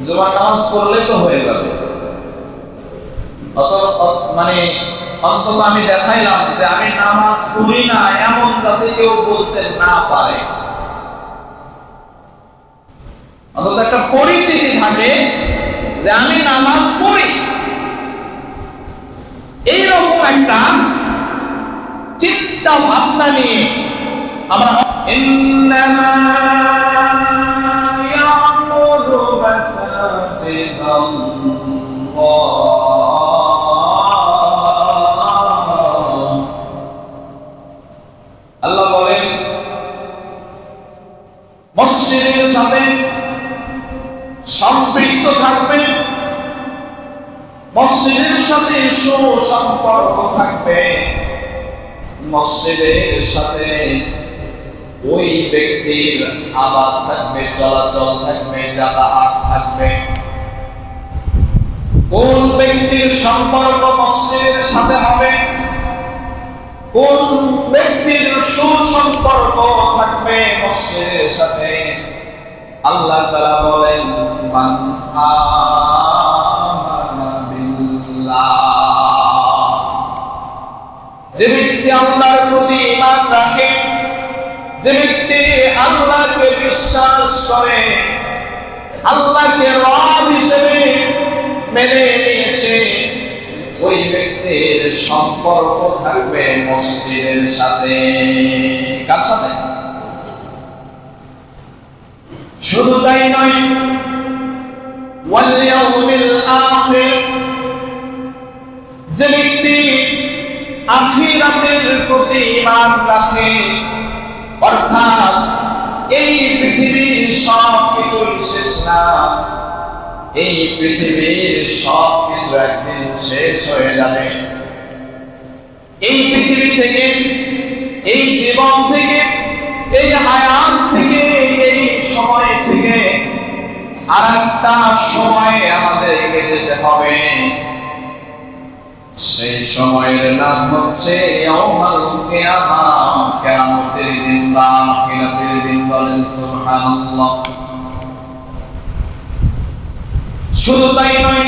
জুমার নামাজ পড়লে তো হয়ে যাবে। মানে অন্তত আমি দেখাইলাম যে আমি নামাজ পড়ি না, এমন যাতে কেউ বলতে না পারে। অন্তত একটা পরিচিতি থাকে যে আমি নামাজ পড়ি, এইরকম একটা চিন্তা ভাবনা নিয়ে আমরা ইন্নামা ইয়ামুরু মাসাজিদাল্লাহ, আল্লাহ বলেন মসজিদের সাথে সম্পৃক্ত থাকবে, মসজিদের সাথে সুসম্পর্ক থাকবে, মসজিদের সাথে ওই ব্যক্তির আবাদ থাকবে, চলাচল থাকবে, যাতায়াত থাকবে। কোন ব্যক্তির সম্পর্ক মসজিদের সাথে হবে, কোন ব্যক্তির সুসম্পর্ক থাকবে মসজিদের সাথে, আল্লাহ তাআলা বলেন মান আমানা বিল্লাহ, যে ব্যক্তি আল্লাহর প্রতি ঈমান রাখে, যে ব্যক্তি আল্লাহকে বিশ্বাস করে, আল্লাহকে রব হিসেবে মেনে নিয়েছে, ওই ব্যক্তির সম্পর্ক থাকবে মসজিদের সাথে। কার সাথে? শুধু তাই নয়, ওয়াল ইয়াউমিল আখির, যে ব্যক্তি আখিরাতের প্রতি ঈমান রাখে, অর্থাৎ এই পৃথিবীর সব কিছুই শেষ না, এই পৃথিবীর সব কিছু একদিন শেষ হয়ে যাবে। এই পৃথিবী থেকে, এই জীবন থেকে, এই হায়াত থেকে, এই সময় থেকে আরেকটা সময়ে আমাদেরকে যেতে হবে। সেই সময়ের নাম হচ্ছে ইয়াউমুল কিয়ামাহ, কিয়ামতের দিন বা আখিরাতের দিন। বলেন সুবহানাল্লাহ। শুধু তাই নয়,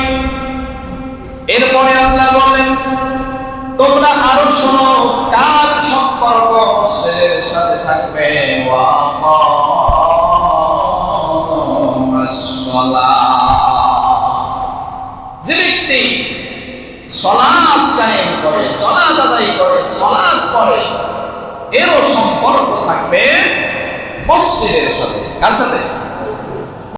এরপরে আল্লাহ বলেন তোমরা আরো শোনো কার সম্পর্ক মসজিদের সাথে থাকবে। ওয়া আকামাস সালাহ, যে ব্যক্তি সালাত কায়েম করে, সালাত আদায় করে, সালাত পড়ে, এরও সম্পর্ক থাকবে মসজিদের সাথে। কার সাথে?